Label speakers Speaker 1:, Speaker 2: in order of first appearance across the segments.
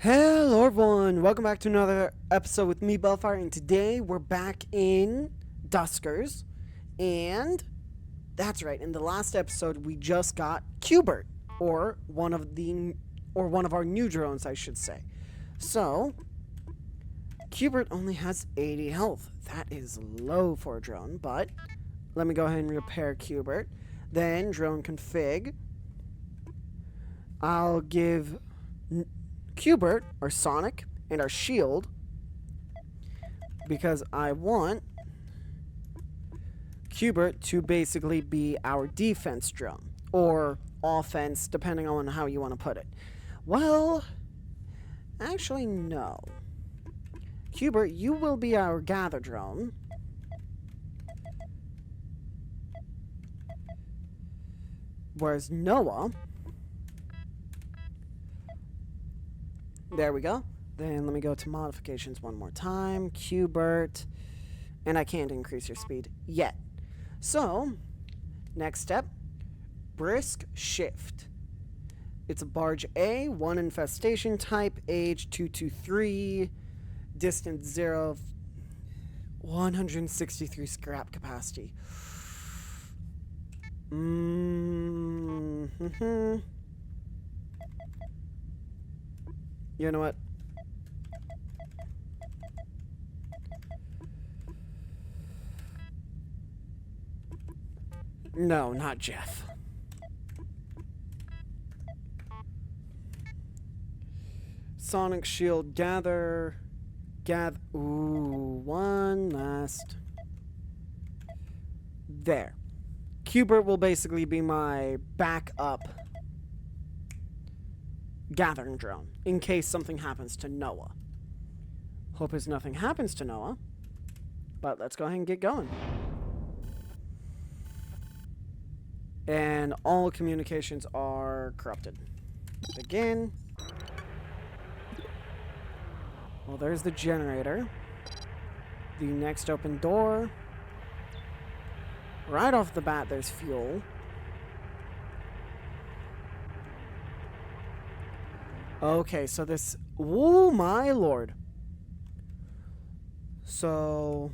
Speaker 1: Hello everyone, welcome back to another episode with me, Bellfire, and today we're back in Duskers, and that's right, in the last episode we just got Qbert, or one of our new drones, I should say. So, Qbert only has 80 health. That is low for a drone, but let me go ahead and repair Qbert. Then, drone config. I'll give Qbert, our Sonic, and our shield, because I want Qbert to basically be our defense drone, or offense, depending on how you want to put it. Well, actually no. Qbert, you will be our gather drone. Whereas Noah... There we go. Then let me go to modifications one more time. Qbert. And I can't increase your speed yet. So, next step. Brisk Shift. It's a barge A, 1 infestation type, age 223, distance 0, 163 scrap capacity. You know what? No, not Jeff. Sonic Shield gather. Ooh, one last. There. Qbert will basically be my backup gathering drone in case something happens to Noah. Hope as nothing happens to Noah, but let's go ahead and get going. And all communications are corrupted. Begin. Well, there's the generator. The next open door. Right off the bat, there's fuel. Okay, so this... Oh, my lord. So...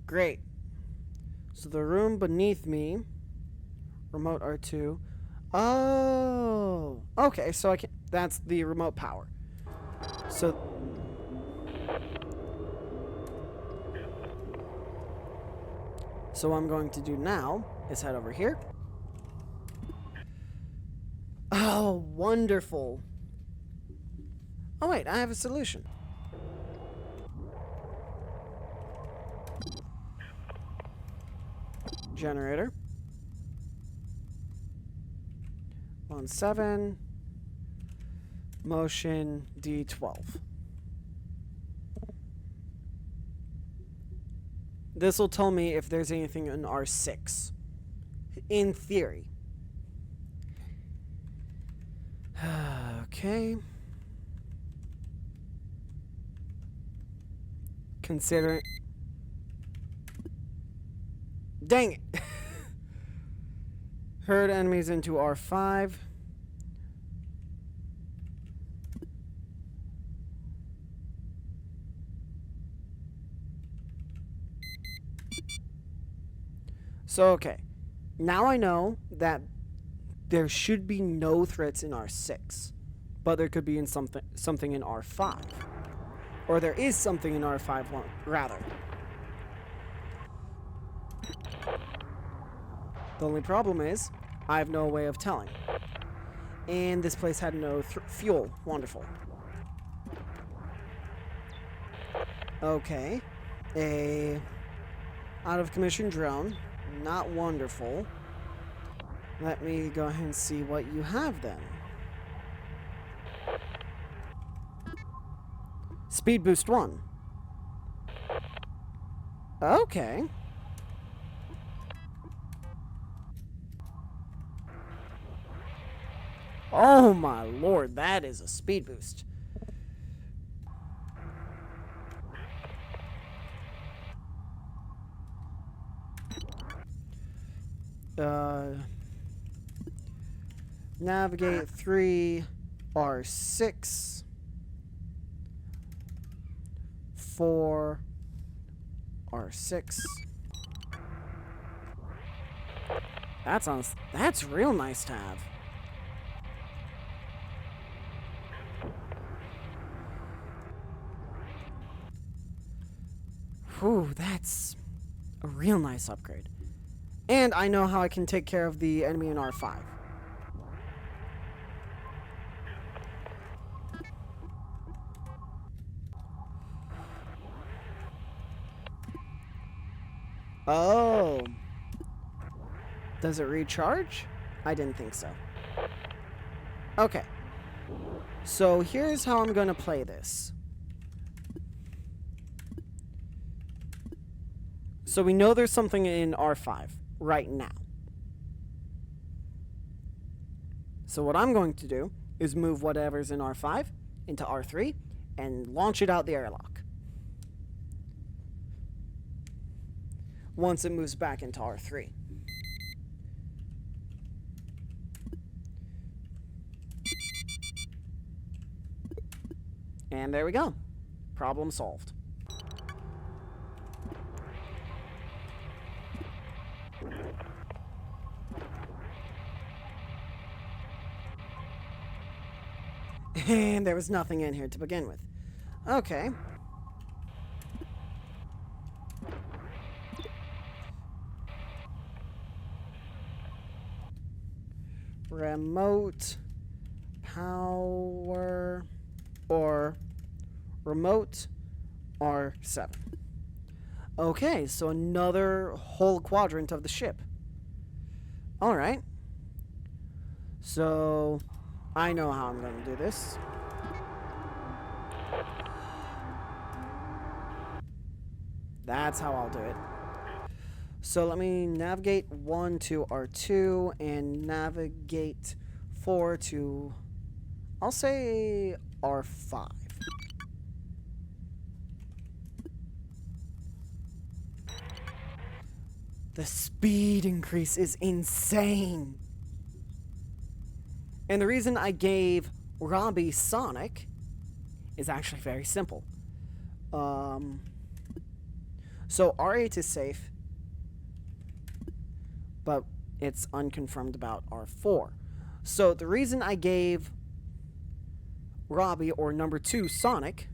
Speaker 1: Great. So the room beneath me... Remote R2. Oh! Okay, so I can... That's the remote power. So... So what I'm going to do now is head over here. Oh, wonderful. Oh, wait, I have a solution. Generator. 1-7. Motion D12. This will tell me if there's anything in R6. In theory. Okay. Consider... Dang it! Herd enemies into R5. So, okay. Now I know that there should be no threats in R6, but there could be in something in R5. Or there is something in R5, rather. The only problem is, I have no way of telling. And this place had no fuel. Wonderful. Okay. A out-of-commission drone. Not wonderful. Let me go ahead and see what you have then. Speed boost 1. Okay. Oh my lord, that is a speed boost. Navigate 3. R6, 4, R6. That's real nice to have. Whew, that's a real nice upgrade. And I know how I can take care of the enemy in R5. Oh. Does it recharge? I didn't think so. Okay. So here's how I'm going to play this. So we know there's something in R5 right now. So what I'm going to do is move whatever's in R5 into R3 and launch it out the airlock. Once it moves back into R3. And there we go. Problem solved. And there was nothing in here to begin with. Okay. Remote power or remote R7. Okay, so another whole quadrant of the ship. Alright. So I know how I'm going to do this. That's how I'll do it. So let me navigate 1 to R2 and navigate 4 to, I'll say R5. The speed increase is insane. And the reason I gave Robbie Sonic is actually very simple. So R8 is safe, but it's unconfirmed about R4. So the reason I gave Robbie, or number 2, Sonic,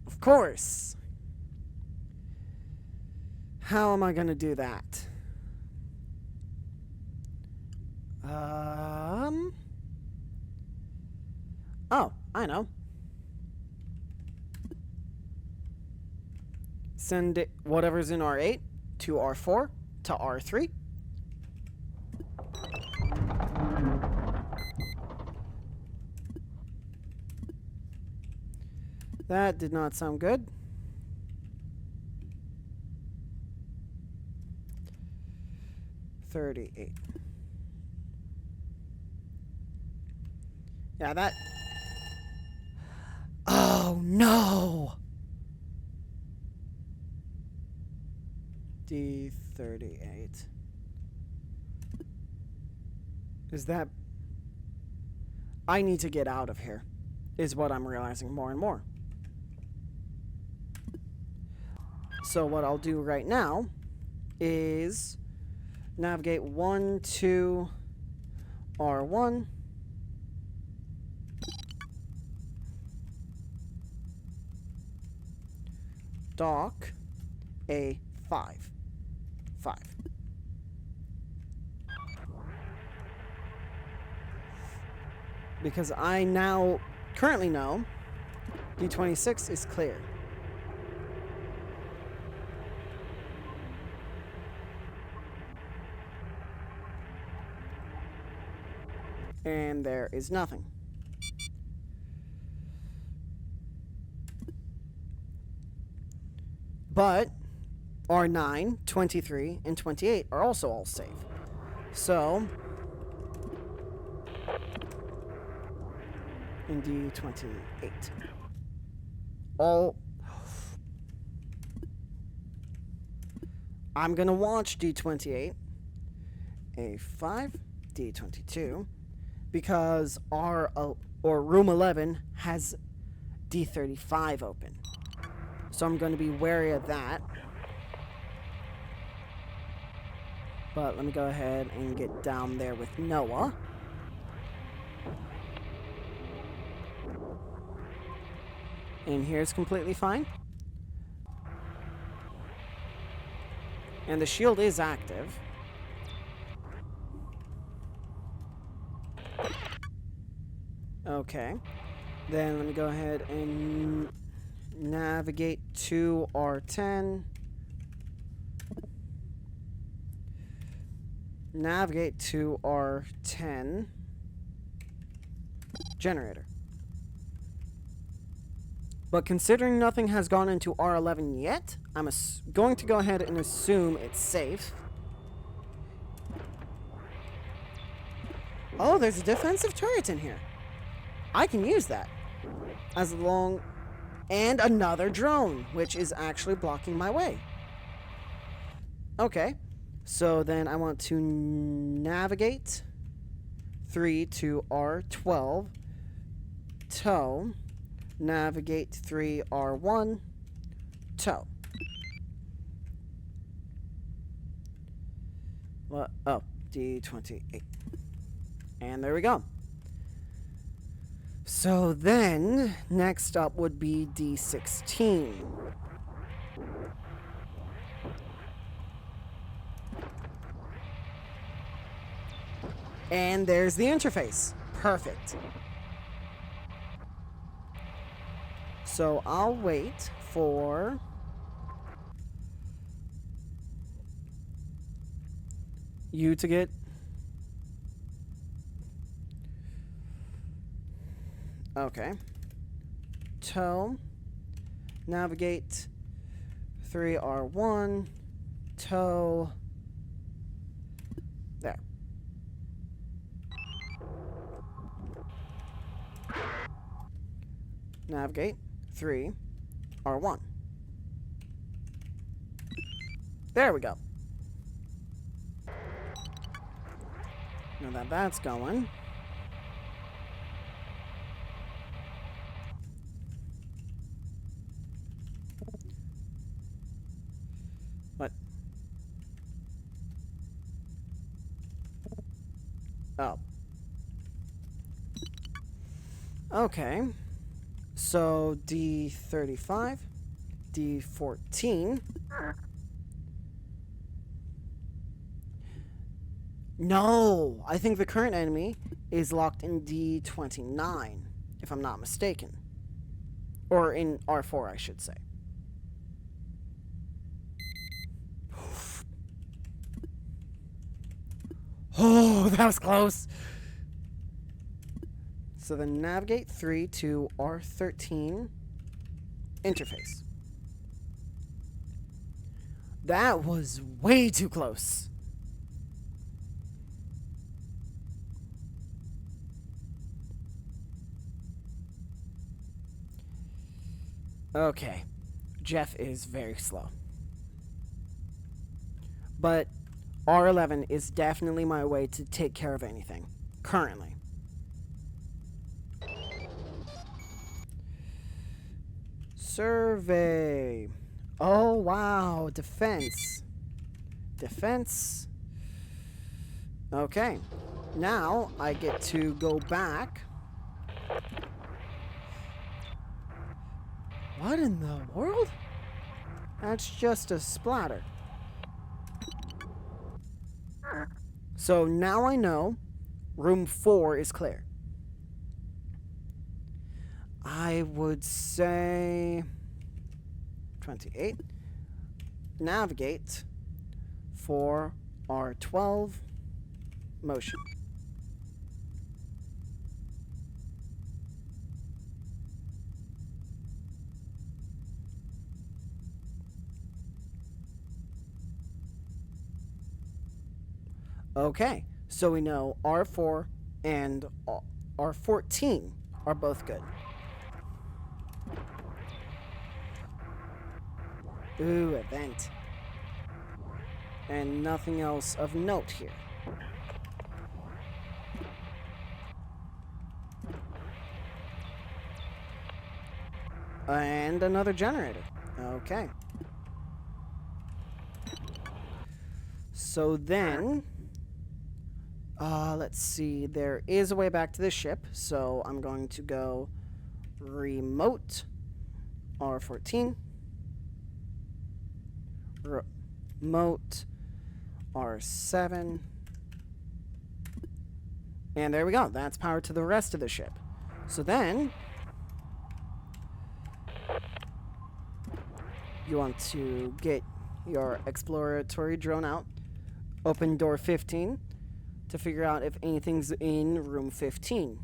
Speaker 1: of course. How am I going to do that? Oh, I know. Send it, whatever's in R8 to R4 to R3. That did not sound good. $38. Yeah, that... Oh, no! D38. Is that... I need to get out of here, is what I'm realizing more and more. So what I'll do right now is navigate 1 to R1. Dock A5. 5. Because I now currently know D26 is clear. And there is nothing. But R9, 23, and 28 are also all safe. So, in D28. I'm gonna watch D28, A5, D22, because or room 11 has D35 open. So I'm going to be wary of that. But let me go ahead and get down there with Noah. And here's completely fine. And the shield is active. Okay. Then let me go ahead and navigate to R10. Navigate to R10. Generator. But considering nothing has gone into R11 yet, I'm going to go ahead and assume it's safe. Oh, there's a defensive turret in here. I can use that. As long... And another drone, which is actually blocking my way. Okay. So then I want to navigate 3 to R12. Tow. Navigate 3 R1. Tow. What? Oh, D28. And there we go. So then, next up would be D16. And there's the interface. Perfect. So I'll wait for... you to get... Okay. Tow. Navigate 3R1. Tow. There. Navigate 3R1. There we go. Now that that's going. What? Oh. Okay. So D35, D14. No, I think the current enemy is locked in D29, if I'm not mistaken. Or in R4, I should say. Oh, that was close. So then navigate 3 to R13 interface. That was way too close. Okay. Jeff is very slow. But R11 is definitely my way to take care of anything. Currently. Survey. Oh, wow. Defense. Defense. Okay. Now, I get to go back. What in the world? That's just a splatter. So now I know room 4 is clear. I would say 28. Navigate for R12 motion. Okay, so we know R4 and R14 are both good. Ooh, event. And nothing else of note here. And another generator. Okay. So then, let's see. There is a way back to the ship. So I'm going to go remote R14. Remote R7. And there we go. That's power to the rest of the ship. So then, you want to get your exploratory drone out. Open door 15 to figure out if anything's in room 15.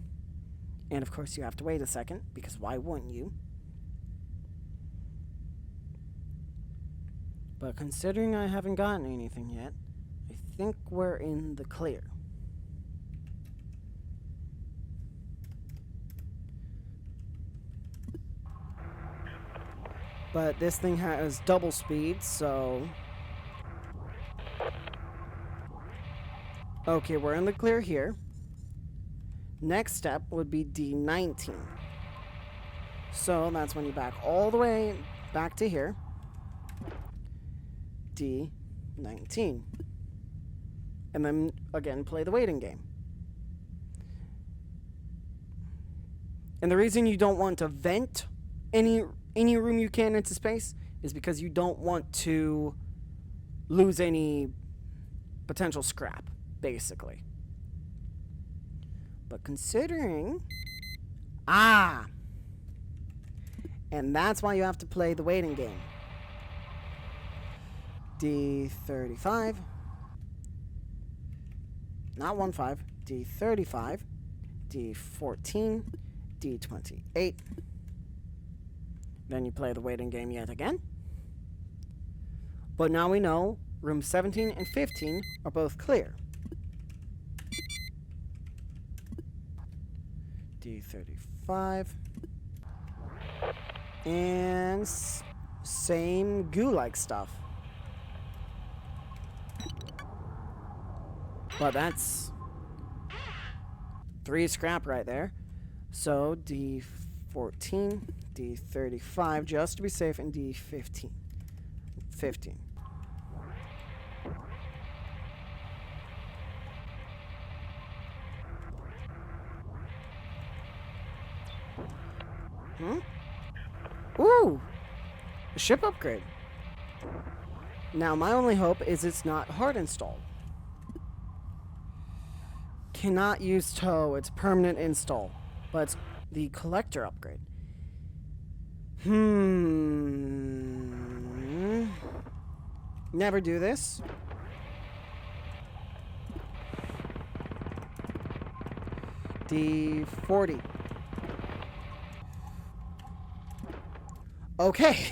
Speaker 1: And of course you have to wait a second, because why wouldn't you? But considering I haven't gotten anything yet, I think we're in the clear. But this thing has double speed, so... Okay, we're in the clear here. Next step would be D19. So that's when you back all the way back to here. D19. And then, again, play the waiting game. And the reason you don't want to vent any room you can into space is because you don't want to lose any potential scrap, basically. But considering... And that's why you have to play the waiting game. D35. Not 1-5. D35. D14. D28. Then you play the waiting game yet again. But now we know room 17 and 15 are both clear. D35. And same goo-like stuff. But that's 3 scrap right there. So D14, D35, just to be safe, and D15. 15. Ooh! A ship upgrade. Now, my only hope is it's not hard installed. Cannot use tow, it's permanent install. But it's the collector upgrade. Never do this. D40. Okay.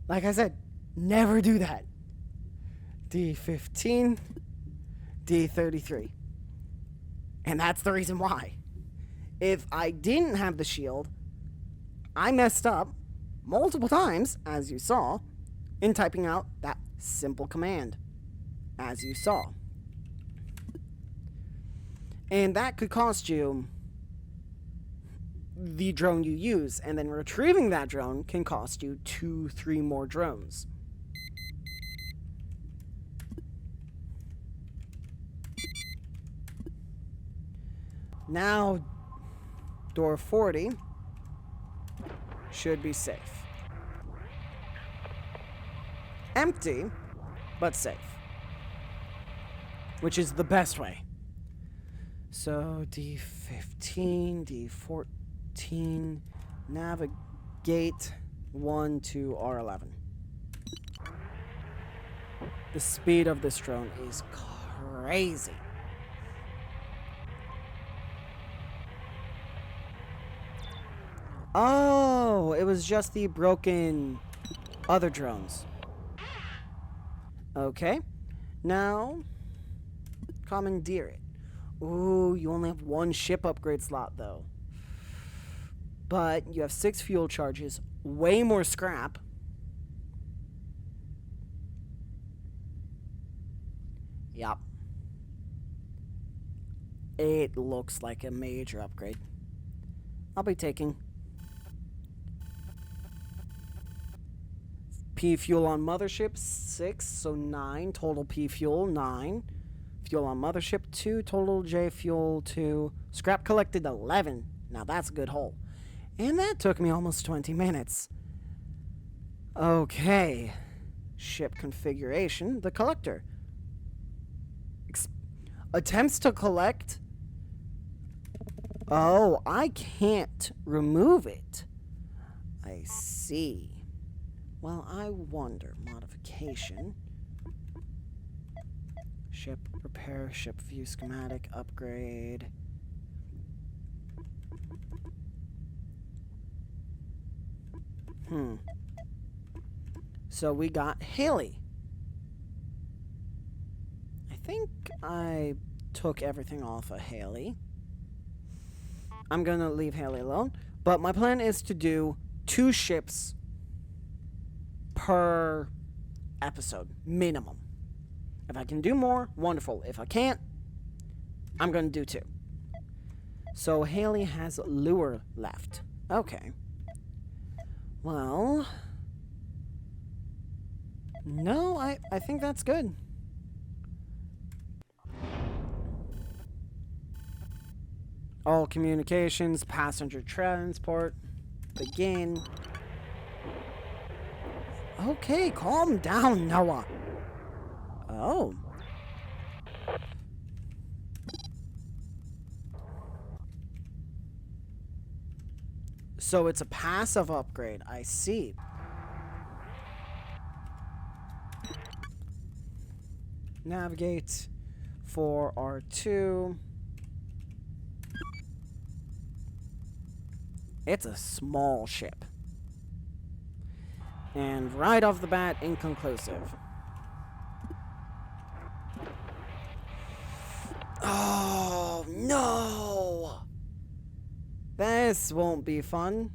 Speaker 1: Like I said, never do that. D15. D33. And that's the reason why. If I didn't have the shield, I messed up multiple times, as you saw, in typing out that simple command, as you saw. And that could cost you the drone you use, and then retrieving that drone can cost you 2-3 more drones. Now, door 40 should be safe. Empty, but safe. Which is the best way. So, D15, D14, navigate 1 to R11. The speed of this drone is crazy. Oh, it was just the broken other drones. Okay. Now, commandeer it. Ooh, you only have 1 ship upgrade slot, though. But you have 6 fuel charges, way more scrap. Yup. It looks like a major upgrade. I'll be taking P fuel on mothership 6, so 9. Total P fuel 9. Fuel on mothership 2. Total J fuel 2. Scrap collected 11. Now that's a good haul. And that took me almost 20 minutes. Okay. Ship configuration. The collector. Attempts to collect. Oh, I can't remove it. I see. Well, I wonder. Modification. Ship repair, ship view schematic, upgrade. So we got Haley. I think I took everything off of Haley. I'm gonna leave Haley alone. But my plan is to do 2 ships per episode, minimum. If I can do more, wonderful. If I can't, I'm gonna do 2. So Haley has lure left. Okay. Well, no, I think that's good. All communications, passenger transport, begin. Okay, calm down, Noah. Oh. So it's a passive upgrade, I see. Navigate for R2. It's a small ship. And right off the bat, inconclusive. Oh, no! This won't be fun.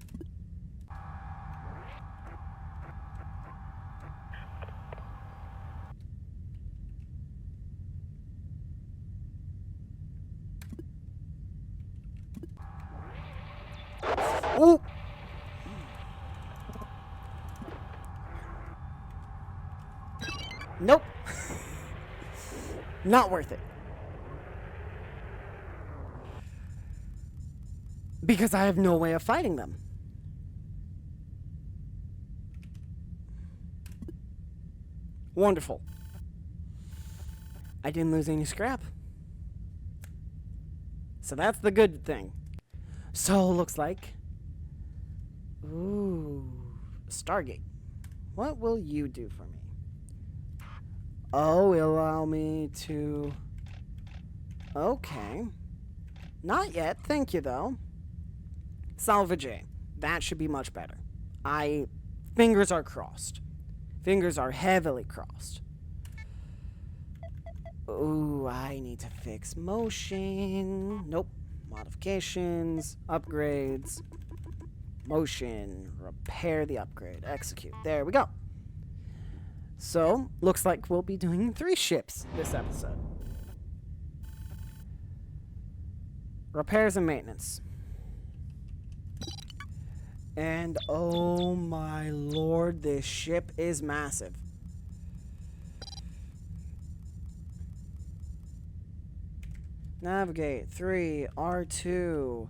Speaker 1: Oh! Nope. Not worth it. Because I have no way of fighting them. Wonderful. I didn't lose any scrap. So that's the good thing. So looks like... Ooh. Stargate. What will you do for me? Oh, allow me to... Okay. Not yet. Thank you, though. Salvage A. That should be much better. Fingers are crossed. Fingers are heavily crossed. Ooh, I need to fix motion. Nope. Modifications. Upgrades. Motion. Repair the upgrade. Execute. There we go. So, looks like we'll be doing 3 ships this episode. Repairs and maintenance. And oh my lord, this ship is massive. Navigate 3, R2,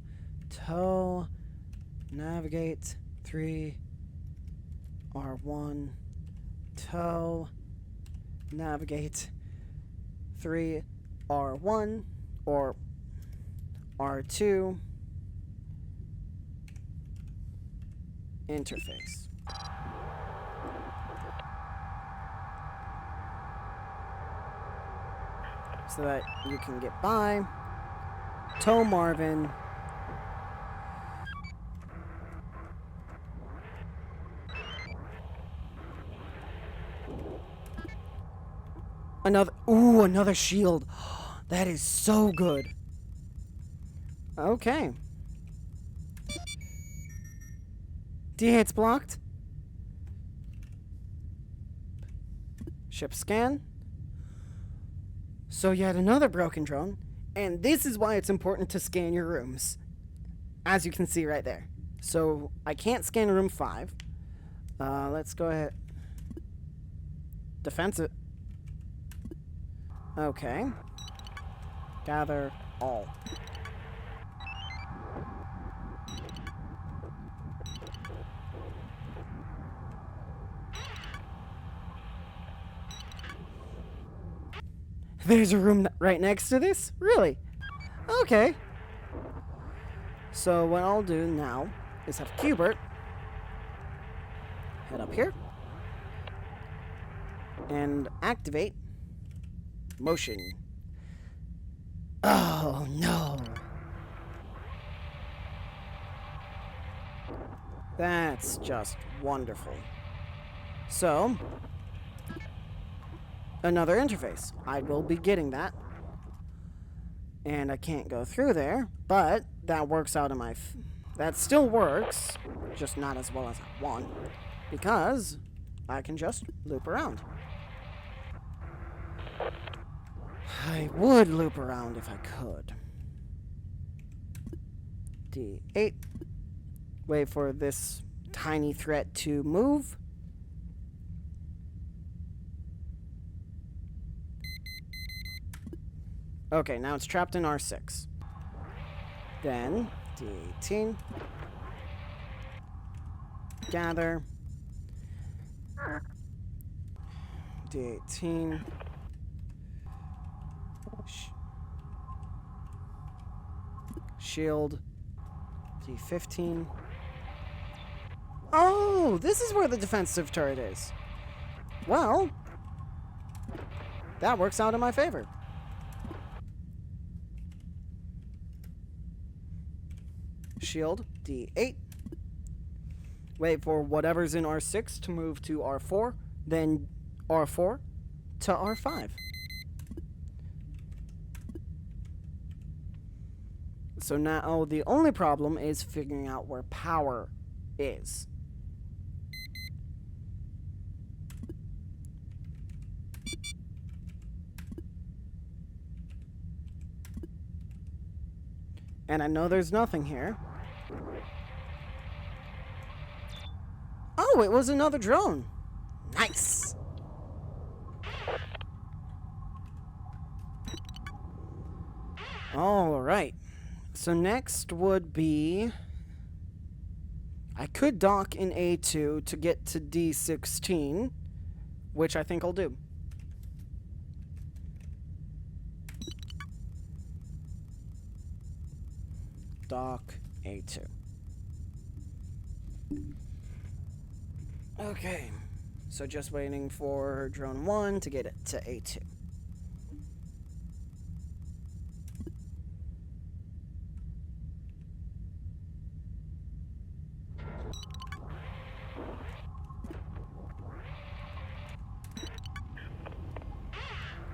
Speaker 1: tow, navigate 3, R1, tow, navigate 3, R1, or R2, interface. So that you can get by. Tow Marvin. Another shield. That is so good. Okay. D-hits blocked. Ship scan. So yet another broken drone. And this is why it's important to scan your rooms. As you can see right there. So I can't scan room 5. Let's go ahead. defensive. Okay. Gather all. There's a room right next to this? Really? Okay. So what I'll do now is have Cubert head up here and activate motion. Oh no. That's just wonderful. So, another interface. I will be getting that. And I can't go through there, but that works out in my... that still works, just not as well as I want, because I can just loop around. I would loop around if I could. D8. Wait for this tiny threat to move. Okay, now it's trapped in R6. Then, D18. Gather. D18. Shield. D15. Oh, this is where the defensive turret is. Well, that works out in my favor. Shield, D8. Wait for whatever's in R6 to move to R4, then R4 to R5. So now the only problem is figuring out where power is. And I know there's nothing here. Oh, it was another drone. Nice. All right. So next would be... I could dock in A2 to get to D16, which I think I'll do. Dock A2. Okay, so just waiting for drone 1 to get it to A2.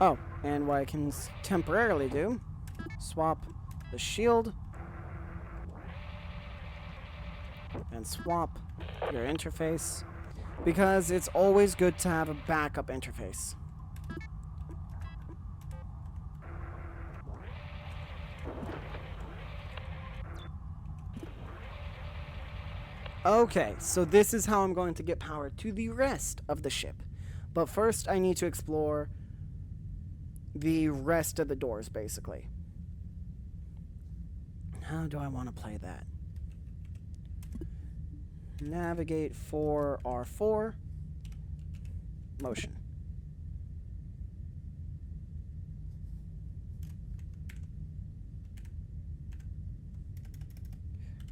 Speaker 1: Oh, and what I can temporarily do, swap the shield and swap your interface, because it's always good to have a backup interface. Okay, so this is how I'm going to get power to the rest of the ship. But first I need to explore the rest of the doors, basically. How do I want to play that? Navigate for R4. Motion.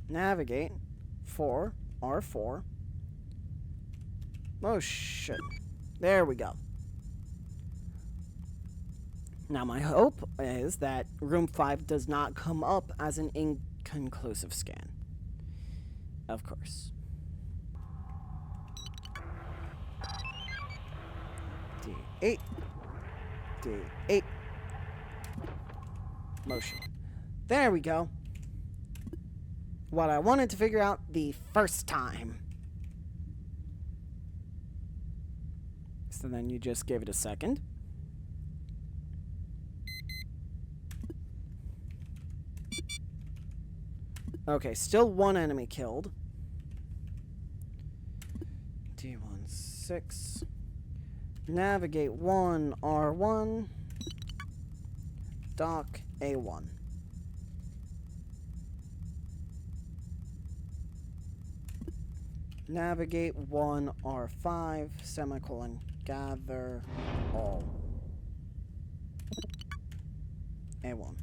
Speaker 1: Navigate for R4. Motion. There we go. Now my hope is that room 5 does not come up as an inconclusive scan. Of course. D8. D8. Motion. There we go. What I wanted to figure out the first time. So then you just give it a second. Okay, still one enemy killed. D16. Navigate 1, R1. Dock A1. Navigate 1, R5, semicolon, gather all. A1.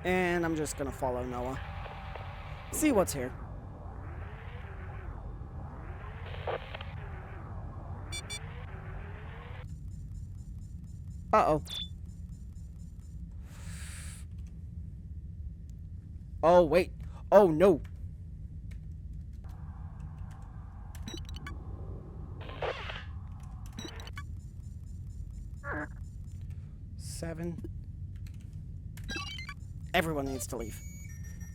Speaker 1: And I'm just gonna follow Noah. See what's here. Uh-oh. Oh, wait. Oh, no. Seven. Everyone needs to leave.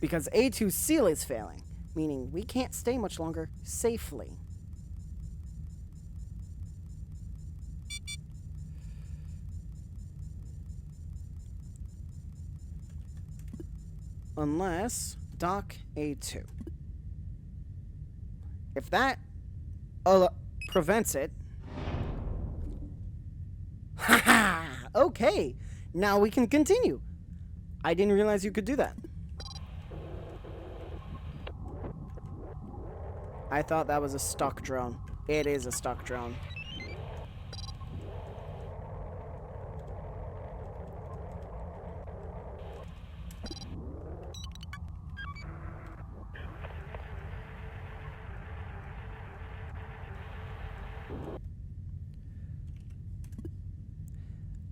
Speaker 1: Because A2 seal is failing, meaning we can't stay much longer safely. Unless dock A2. If that prevents it. Haha! Okay, now we can continue. I didn't realize you could do that. I thought that was a stock drone. It is a stock drone.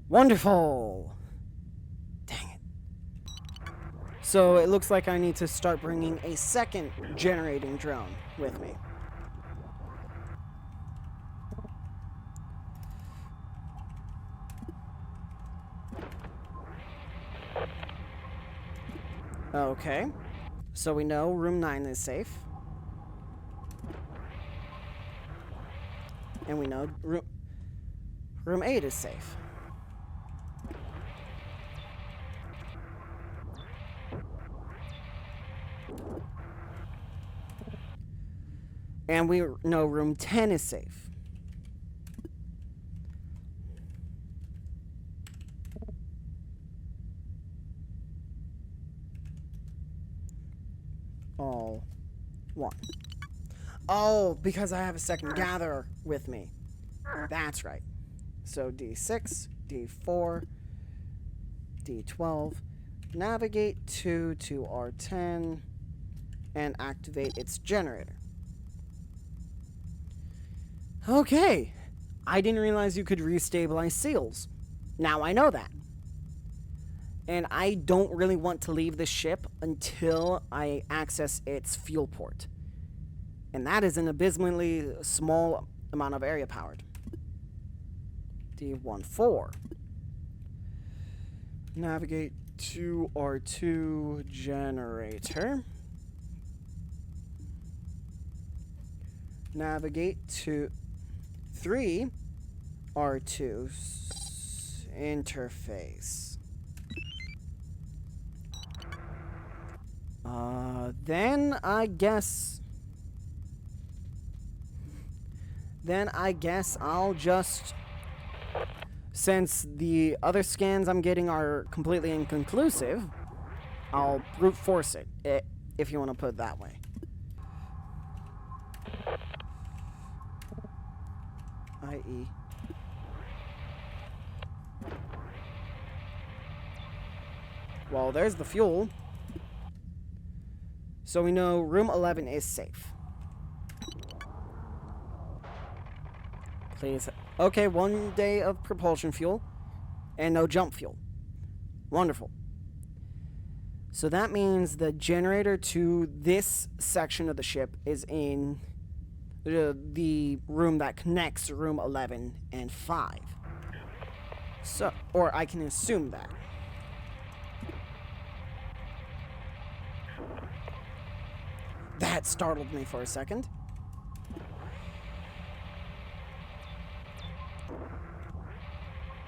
Speaker 1: Wonderful! Dang it. So it looks like I need to start bringing a second generating drone with me. Okay. So we know room 9 is safe. And we know room 8 is safe. And we know room 10 is safe. All one. Oh, because I have a second gatherer with me. That's right. So D6, D4, D12. Navigate to R10 and activate its generator. Okay. I didn't realize you could restabilize seals. Now I know that. And I don't really want to leave the ship until I access its fuel port. And that is an abysmally small amount of area powered. D14. Navigate to R2 generator. Navigate to 3 R2 interface. Then I guess I'll just, since the other scans I'm getting are completely inconclusive, I'll brute force it, if you want to put it that way. I.e. Well, there's the fuel. So we know room 11 is safe. Please. Okay, 1 day of propulsion fuel and no jump fuel. Wonderful. So that means the generator to this section of the ship is in the room that connects room 11 and 5. So, or I can assume that. That startled me for a second.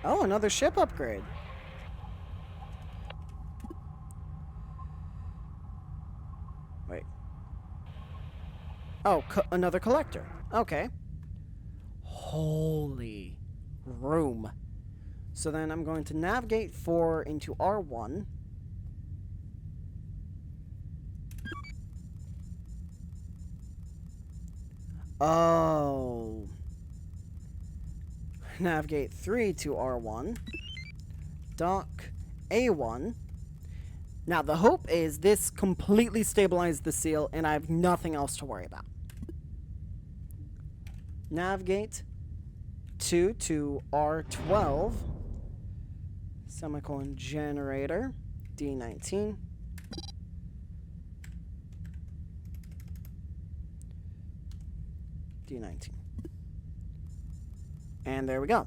Speaker 1: Oh, another ship upgrade. Wait. Oh, another collector. Okay. Holy room. So then I'm going to navigate 4 into R1. Oh. Navigate 3 to R1. Dock A1. Now the hope is this completely stabilizes the seal and I have nothing else to worry about. Navigate 2 to R12. Semicolon generator. D19. D19. And there we go.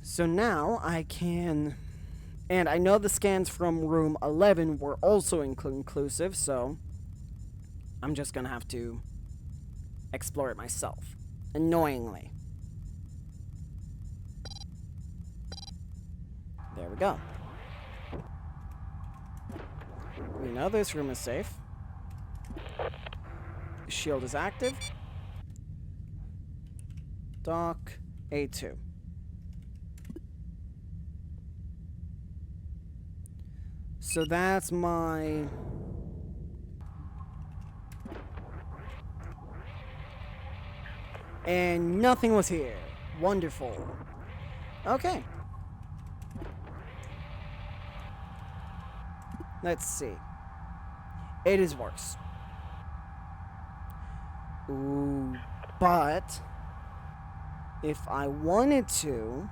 Speaker 1: So now I can... And I know the scans from room 11 were also inclusive, so I'm just going to have to explore it myself. Annoyingly. There we go. We know this room is safe. The shield is active. Dock A2. So that's my... And nothing was here. Wonderful. Okay. Let's see. It is worse. Ooh, but if I wanted to,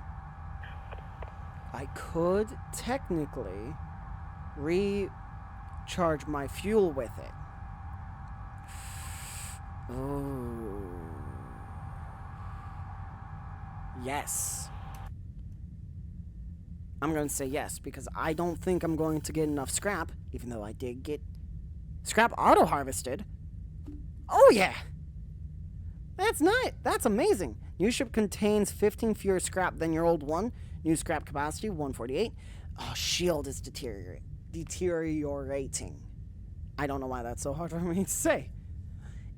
Speaker 1: I could technically recharge my fuel with it. Ooh. Yes. I'm going to say yes, because I don't think I'm going to get enough scrap, even though I did get scrap auto-harvested. Oh, yeah! That's nice. That's amazing. New ship contains 15 fewer scrap than your old one. New scrap capacity, 148. Oh, shield is deteriorating. I don't know why that's so hard for me to say.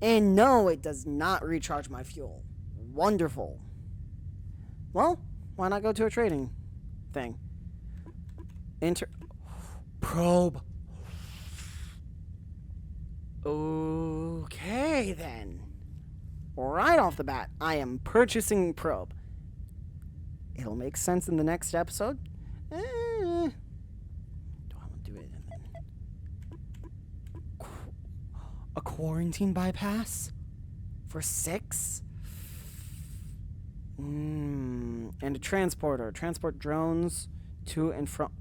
Speaker 1: And no, it does not recharge my fuel. Wonderful. Well, why not go to a trading thing? Probe. Okay, then. Right off the bat, I am purchasing probe. It'll make sense in the next episode. Do I want to do it? A quarantine bypass? For 6? And a transporter. Transport drones to and from.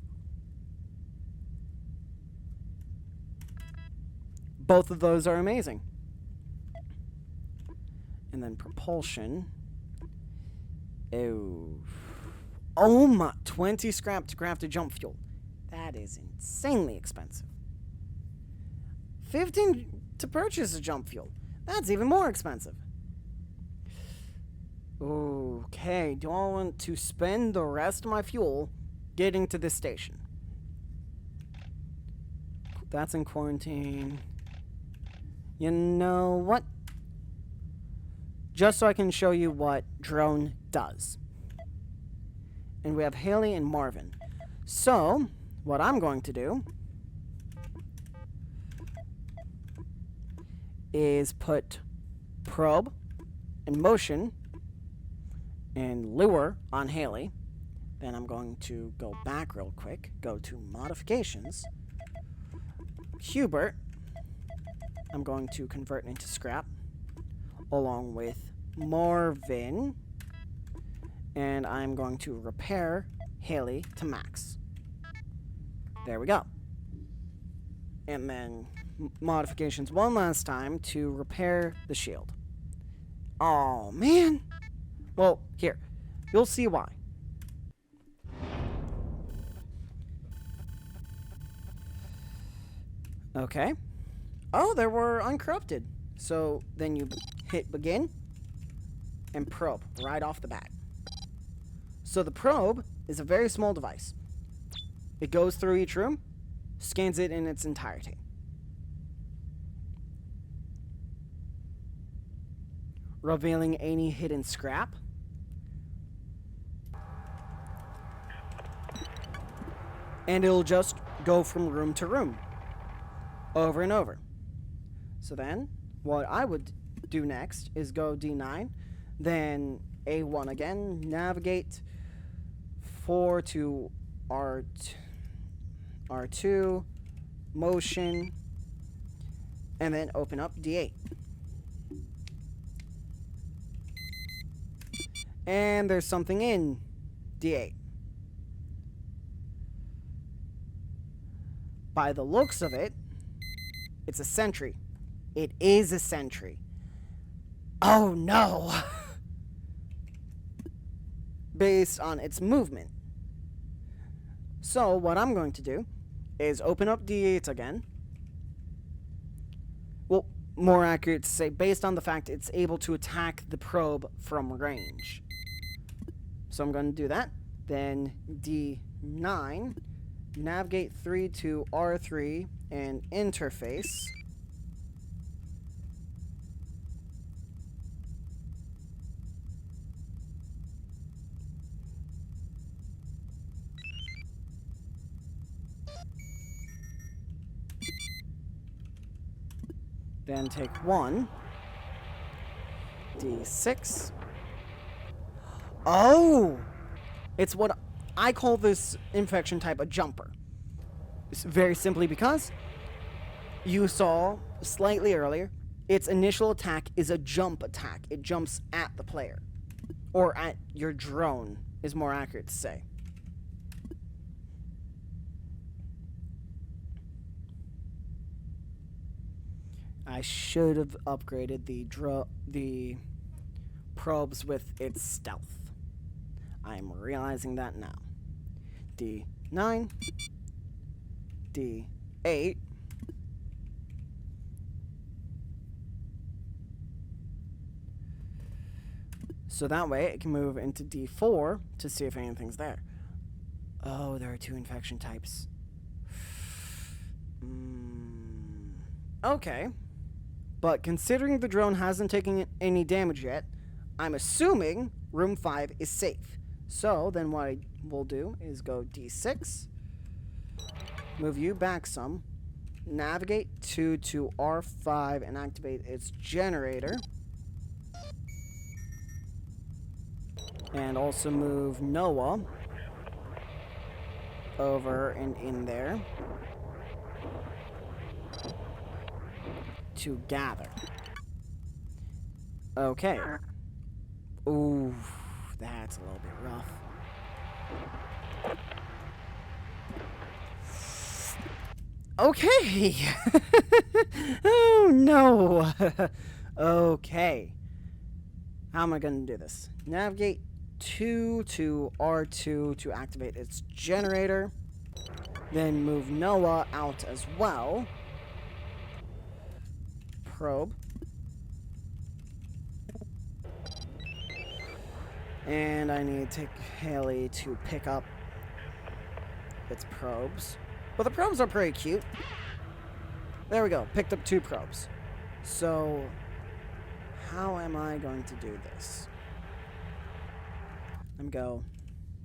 Speaker 1: Both of those are amazing. And then propulsion. Oh my, 20 scrap to craft a jump fuel. That is insanely expensive. 15 to purchase a jump fuel. That's even more expensive. Okay, do I want to spend the rest of my fuel getting to this station? That's in quarantine. You know what? Just so I can show you what drone does. And we have Haley and Marvin. So, what I'm going to do is put probe and motion and lure on Haley. Then I'm going to go back real quick, go to modifications, Hubert. I'm going to convert into scrap, along with Marvin, and I'm going to repair Haley to max. There we go. And then modifications one last time to repair the shield. Oh, man. Well, here. You'll see why. Okay. Oh, they were uncorrupted. So then you hit begin and probe right off the bat. So the probe is a very small device. It goes through each room, scans it in its entirety. revealing any hidden scrap. And it'll just go from room to room, over and over. So then, what I would do next is go D9, then A1 again, navigate 4 to R2, motion, and then open up D8. And there's something in D8. By the looks of it, it's a sentry. It is a sentry. Oh no! Based on its movement. So, what I'm going to do is open up D8 again. Well, more accurate to say, based on the fact it's able to attack the probe from range. So I'm going to do that. Then D9, navigate 3 to R3, and interface. Then take 1, D6. Oh! It's what I call this infection type a jumper. It's very simply because you saw slightly earlier, its initial attack is a jump attack. It jumps at the player. Or at your drone, is more accurate to say. I should have upgraded the probes with its stealth. I'm realizing that now. D9, D8, so that way it can move into D4 to see if anything's there. Oh, there are 2 infection types. Okay. But considering the drone hasn't taken any damage yet, I'm assuming room 5 is safe. So then what I will do is go D6, move you back some, navigate 2 to R5 and activate its generator. And also move Noah over and in there to gather. Okay. Ooh, that's a little bit rough. Okay. Oh no. Okay. How am I going to do this? Navigate 2 to R2 to activate its generator. Then move Noah out as well. Probe. And I need to take Haley to pick up its probes. But the probes are pretty cute. There we go. Picked up 2 probes. So, how am I going to do this? I'm go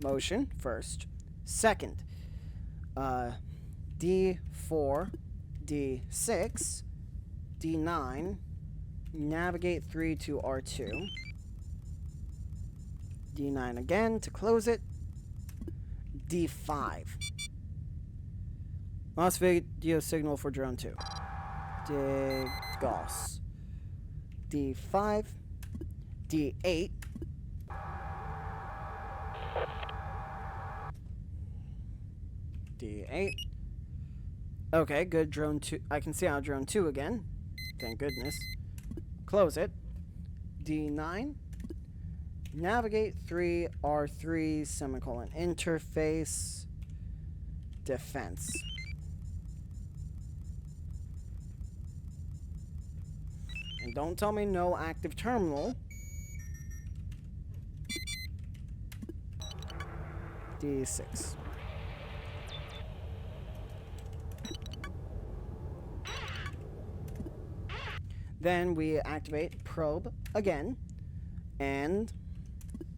Speaker 1: motion first. Second, D4, D6, D9, navigate 3 to R2, D9 again to close it, D5. Lost video signal for drone 2. Digos. D5, D8, D8. Okay, good. Drone 2. I can see out drone 2 again. Thank goodness. Close it. D9. Navigate 3, R3, semicolon, interface, defense. And don't tell me no active terminal. D6. Then we activate probe again. and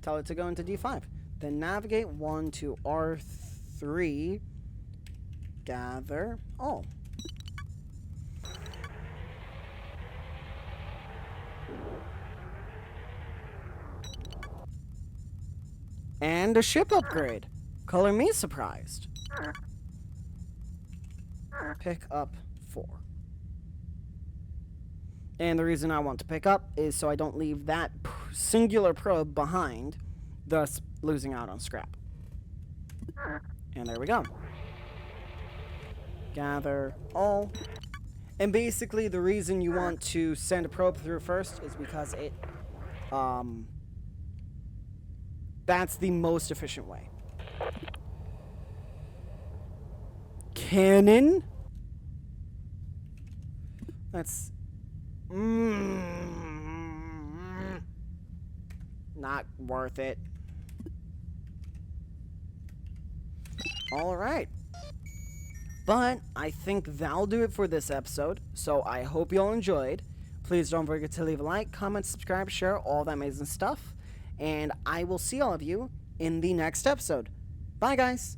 Speaker 1: tell it to go into D5. Then navigate 1 to R3, gather all. And a ship upgrade. Color me surprised. Pick up 4. And the reason I want to pick up is so I don't leave that singular probe behind, thus losing out on scrap. And there we go. Gather all. And basically the reason you want to send a probe through first is because it, that's the most efficient way. Cannon? That's... not worth it. Alright. But I think that'll do it for this episode. So I hope you all enjoyed. Please don't forget to leave a like, comment, subscribe, share, all that amazing stuff. And I will see all of you in the next episode. Bye, guys.